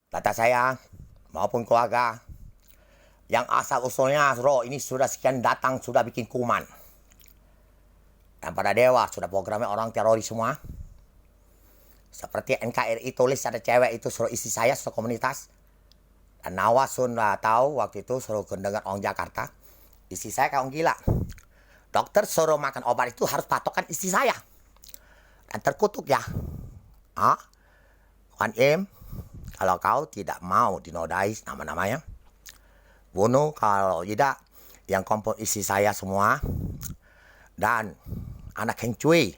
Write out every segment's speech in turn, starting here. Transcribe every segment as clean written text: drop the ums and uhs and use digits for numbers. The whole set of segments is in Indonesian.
Kata saya maupun keluarga yang asal usulnya roh ini sudah sekian datang sudah bikin kuman. Dan pada dewa sudah programnya orang teroris semua. Seperti NKRI tulis ada cewek itu suruh isi saya suruh komunitas. Dan Nawas sudah tahu waktu itu suruh dengan orang Jakarta. Isi saya kayak orang gila. Dokter suruh makan obat itu harus patokan isi saya. Dan terkutuk ya. Kuan Im, kalau kau tidak mau dinodai nama-namanya, bunuh kalau tidak yang kompon isi saya semua. Dan anak Heng Cui,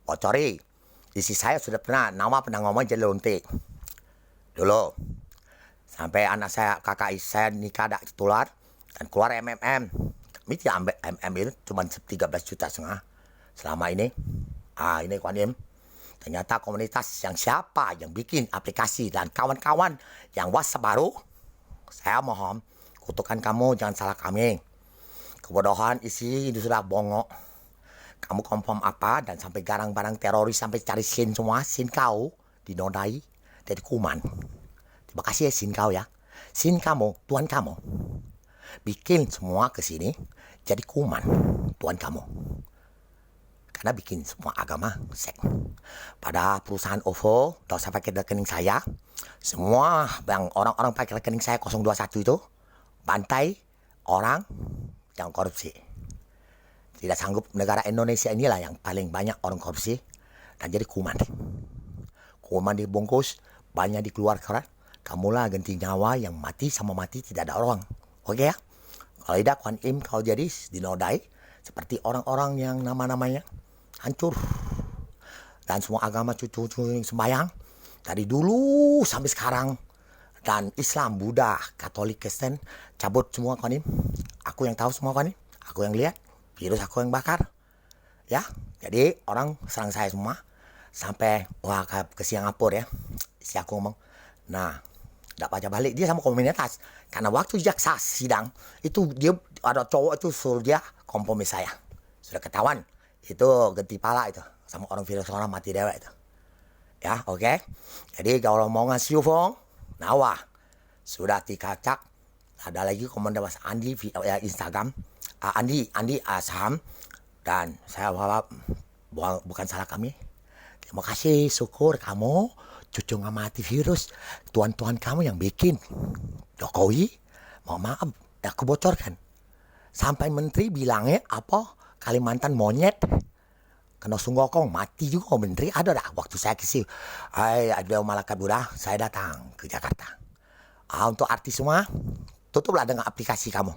bocori, isi saya sudah pernah ngomong jadi lontik. Dulu, sampai anak saya, kakak saya nikah ada tular, dan keluar MMM. Kami tidak ambil MMM itu cuma 13 juta setengah selama ini. Ini Kuan Im. Ternyata komunitas yang siapa yang bikin aplikasi dan kawan-kawan yang WhatsApp baru, saya mohon, kutukan kamu jangan salah kami. Kebodohan isi itu sudah bongok. Kamu konfirm apa dan sampai garang barang teroris sampai cari sin semua, sin kau dinodai dari kuman. Terima kasih ya sin kau ya. Sin kamu, Tuhan kamu. Bikin semua ke sini jadi kuman, Tuhan kamu. Karena bikin semua agama sek. Pada perusahaan OVO, tidak usah pakai rekening saya. Semua yang orang-orang pakai rekening saya 021 itu, bantai orang yang korupsi. Tidak sanggup negara Indonesia inilah yang paling banyak orang korupsi. Dan jadi kuman. Kuman dibungkus, banyak dikeluarkan. Kamulah ganti nyawa yang mati sama mati tidak ada orang. Oke ya? Kalau tidak Kuan Im kau jadi dinodai. Seperti orang-orang yang nama-namanya hancur. Dan semua agama cucu-cucu sembahyang. Dari dulu sampai sekarang. Dan Islam, Buddha, Katolik, Kristen. Cabut semua Kuan Im. Aku yang tahu semua Kuan Im. Aku yang lihat. Virus aku yang bakar. Ya. Jadi orang serang saya semua. Sampai wah ke Singapura ya. Si aku ngomong. Nah. Tidak baca balik. Dia sama komunitas. Karena waktu jaksa sidang. Itu dia ada cowok itu suruh dia kompromi saya. Sudah ketahuan. Itu ganti pala itu. Sama orang virus orang mati dewa itu. Ya, oke. Jadi kalau mau ngasih ufong, nawa. Sudah dikacak. Ada lagi komunitas Andi via Instagram. Andi Saham. Dan saya jawab, bukan salah kami. Terima kasih, syukur kamu. Cucu nggak mati virus. Tuan-tuan kamu yang bikin. Jokowi, mohon maaf. Aku bocorkan. Sampai menteri bilangnya apa? Kalimantan monyet. Kena sunggokong mati juga menteri ada dah. Waktu saya kesini, ada malaikat Buddha, saya datang ke Jakarta. Untuk artis semua, tutuplah dengan aplikasi kamu.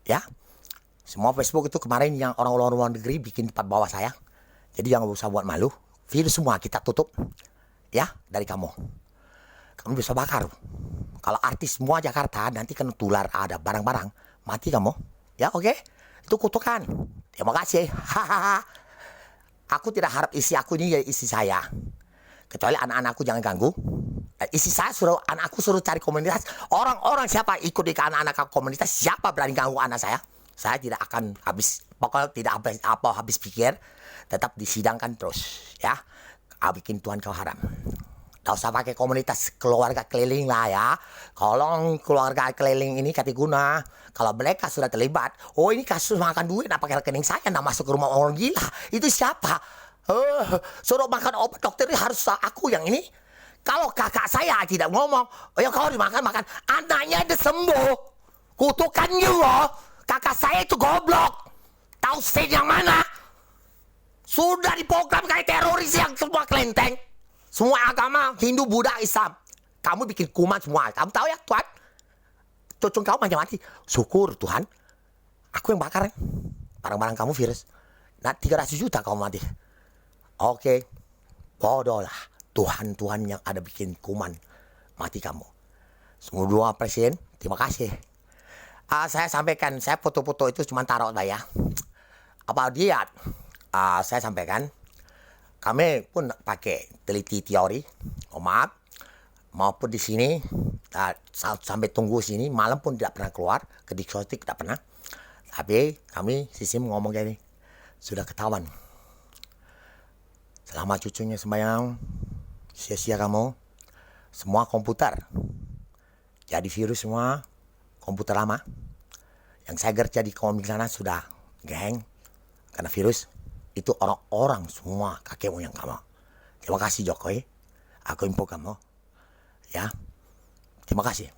Ya, semua Facebook itu kemarin yang orang luar negeri bikin tempat bawah saya. Jadi jangan usah buat malu. Virus semua kita tutup. Ya, dari kamu. Kamu bisa bakar. Kalau artis semua Jakarta nanti kena tular ada barang-barang. Mati kamu. Ya, oke. Itu kutukan. Terima kasih. Aku tidak harap isi aku ini ya isi saya. Kecuali anak-anakku jangan ganggu. Isi saya suruh anakku suruh cari komunitas. Orang-orang siapa ikut di anak-anak komunitas, siapa berani ganggu anak saya? Saya tidak akan habis, pokoknya tidak habis pikir. Tetap disidangkan terus. Ya. Bikin Tuhan kau haram. Tak usah pakai komunitas keluarga keliling lah ya. Kalau keluarga keliling ini kata guna. Kalau mereka sudah terlibat. Oh ini kasus makan duit. Nah pakai rekening saya. Nah masuk ke rumah orang gila. Itu siapa? Suruh makan obat dokter ini harus aku yang ini. Kalau kakak saya tidak ngomong. Ya kalau dimakan. Anaknya udah sembuh. Kutukan juga. Kakak saya itu goblok. Tahu state yang mana? Sudah diprogram kayak teroris yang semua kelenteng. Semua agama, Hindu, Buddha, Islam. Kamu bikin kuman semua. Kamu tahu ya, Tuhan? Cucu kamu macam mati. Syukur, Tuhan. Aku yang bakar. Barang-barang kamu virus. Nah, 300 juta kamu mati. Oke. Bodoh lah. Tuhan-Tuhan yang ada bikin kuman. Mati kamu. Semua dua presiden, terima kasih. Saya sampaikan, saya foto-foto itu cuma taruh lah ya. Apa dia? Saya sampaikan. Kami pun pakai teliti teori, maaf, maupun di sini sampai tunggu sini malam pun tidak pernah keluar ke diskotik tidak pernah. Tapi kami sistem ngomong gini, sudah ketahuan. Selama cucunya sembahyang, sia-sia kamu, semua komputer jadi virus semua, komputer lama. Yang saya kerja di komik sana sudah geng, karena virus itu orang-orang semua kakek moyang kamu. Terima kasih Jokowi, aku info kamu, ya. Terima kasih.